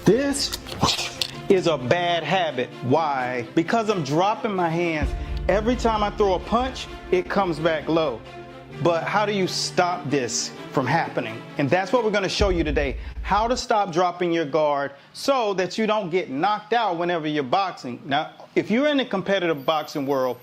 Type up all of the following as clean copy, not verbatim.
This is a bad habit. Why? Because I'm dropping my hands. Every time I throw a punch, it comes back low. But how do you stop this from happening? And that's what we're going to show you today. How to stop dropping your guard so that you don't get knocked out whenever you're boxing. Now, if you're in the competitive boxing world,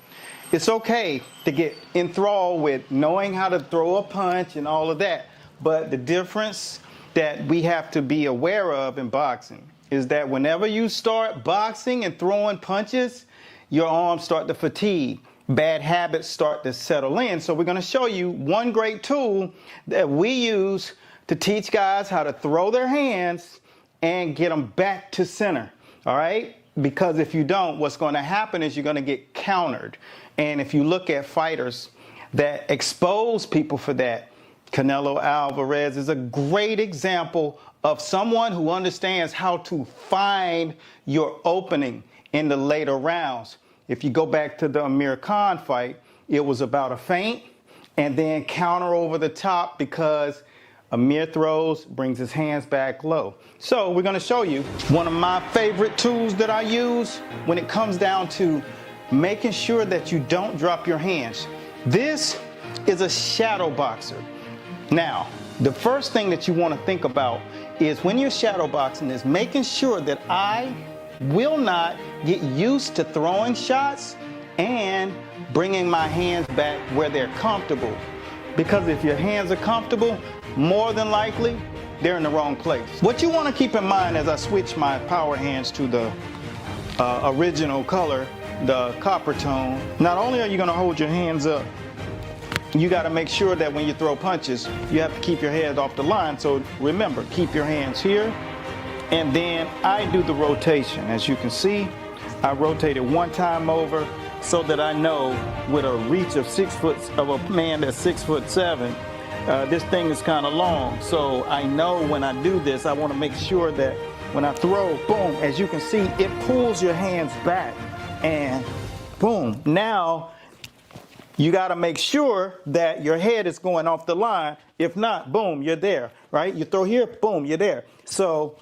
it's okay to get enthralled with knowing how to throw a punch and all of that. But the difference that we have to be aware of in boxing is that whenever you start boxing and throwing punches, your arms start to fatigue. Bad habits start to settle in. So we're going to show you one great tool that we use to teach guys how to throw their hands and get them back to center. All right? Because if you don't, what's going to happen is you're going to get countered. And if you look at fighters that expose people for that, Canelo Alvarez is a great example of someone who understands how to find your opening in the later rounds. If you go back to the Amir Khan fight, it was about a feint and then counter over the top because Amir throws, brings his hands back low. So we're going to show you one of my favorite tools that I use when it comes down to making sure that you don't drop your hands. This is a shadow boxer. Now, the first thing that you want to think about is when you're shadow boxing is making sure that I will not get used to throwing shots and bringing my hands back where they're comfortable. Because if your hands are comfortable, more than likely, they're in the wrong place. What you want to keep in mind as I switch my power hands to the original color, the copper tone, not only are you going to hold your hands up, you got to make sure that when you throw punches, you have to keep your head off the line. So remember, keep your hands here. And then I do the rotation. As you can see, I rotate it one time over so that I know with a reach of 6 foot of a man that's 6'7", this thing is kind of long. So I know when I do this, I want to make sure that when I throw, boom, as you can see, it pulls your hands back and boom. Now, you got to make sure that your head is going off the line. If not, boom, you're there, right? You throw here, boom, you're there. So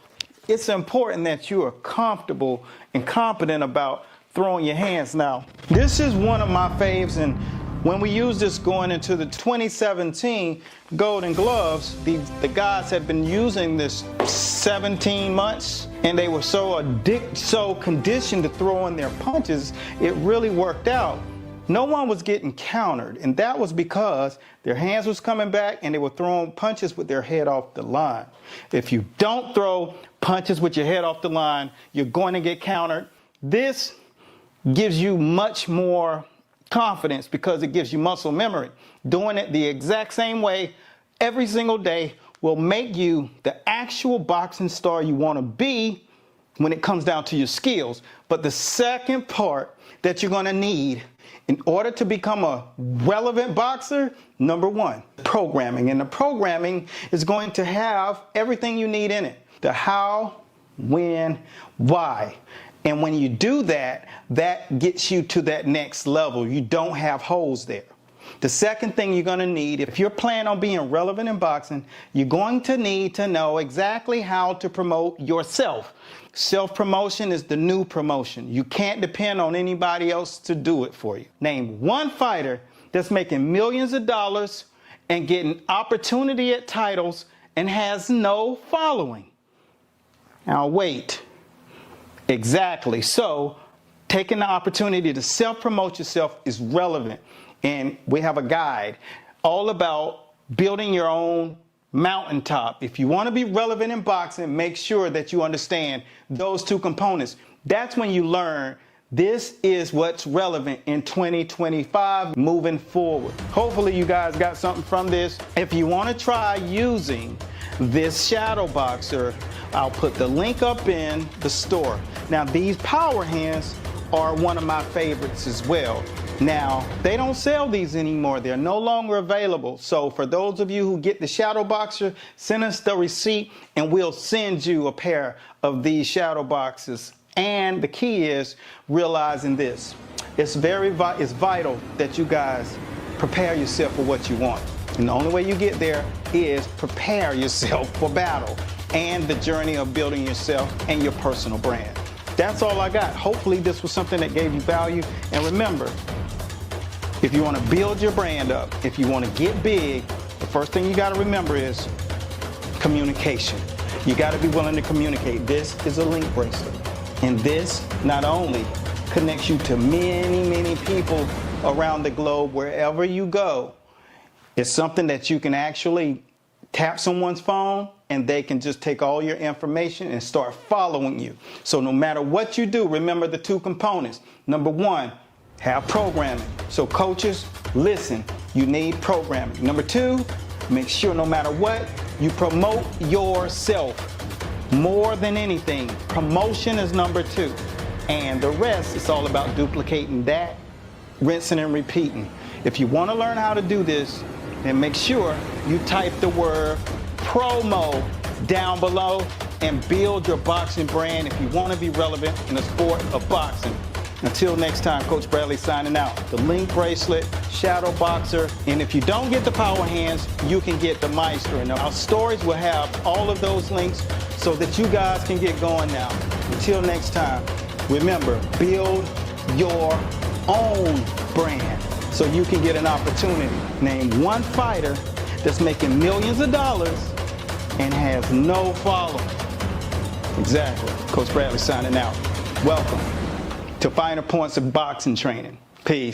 it's important that you are comfortable and confident about throwing your hands. Now, this is one of my faves, and when we use this going into the 2017 Golden Gloves, the guys had been using this 17 months, and they were so conditioned to throwing their punches, it really worked out. No one was getting countered, and that was because their hands was coming back and they were throwing punches with their head off the line. If you don't throw punches with your head off the line, you're going to get countered. This gives you much more confidence because it gives you muscle memory. Doing it the exact same way every single day will make you the actual boxing star you want to be when it comes down to your skills. But the second part that you're going to need in order to become a relevant boxer, number one, programming. And the programming is going to have everything you need in it. The how, when, why. And when you do that, that gets you to that next level. You don't have holes there. The second thing you're going to need, if you're planning on being relevant in boxing, you're going to need to know exactly how to promote yourself. Self-promotion is the new promotion. You can't depend on anybody else to do it for you. Name one fighter that's making millions of dollars and getting opportunity at titles and has no following. Now wait. Exactly. So taking the opportunity to self-promote yourself is relevant. And we have a guide all about building your own mountaintop. If you want to be relevant in boxing, make sure that you understand those two components. That's when you learn this is what's relevant in 2025 moving forward. Hopefully you guys got something from this. If you want to try using this shadow boxer, I'll put the link up in the store. Now these power hands are one of my favorites as well. Now, they don't sell these anymore. They're no longer available. So for those of you who get the shadow boxer, send us the receipt and we'll send you a pair of these shadow boxes. And the key is realizing this. It's vital that you guys prepare yourself for what you want. And the only way you get there is prepare yourself for battle. and the journey of building yourself and your personal brand. That's all I got. Hopefully this was something that gave you value. And remember, if you want to build your brand up, if you want to get big, the first thing you got to remember is communication. You got to be willing to communicate. This is a link bracelet. And this not only connects you to many, many people around the globe, wherever you go. It's something that you can actually tap someone's phone and they can just take all your information and start following you. So no matter what you do, remember the two components. Number one, have programming. So coaches, listen, you need programming. Number two, make sure no matter what, you promote yourself. More than anything, promotion is number two. And the rest is all about duplicating that, rinsing and repeating. If you want to learn how to do this, then make sure you type the word promo down below and build your boxing brand if you want to be relevant in the sport of boxing. Until next time, Coach Bradley signing out. The link bracelet, shadow boxer, and if you don't get the power hands, you can get the Maestro. And our stories will have all of those links so that you guys can get going now. Until next time, remember, build your own brand so you can get an opportunity. Name one fighter that's making millions of dollars and has no following. Exactly. Coach Bradley signing out. Welcome to Finer Points of Boxing Training. Peace.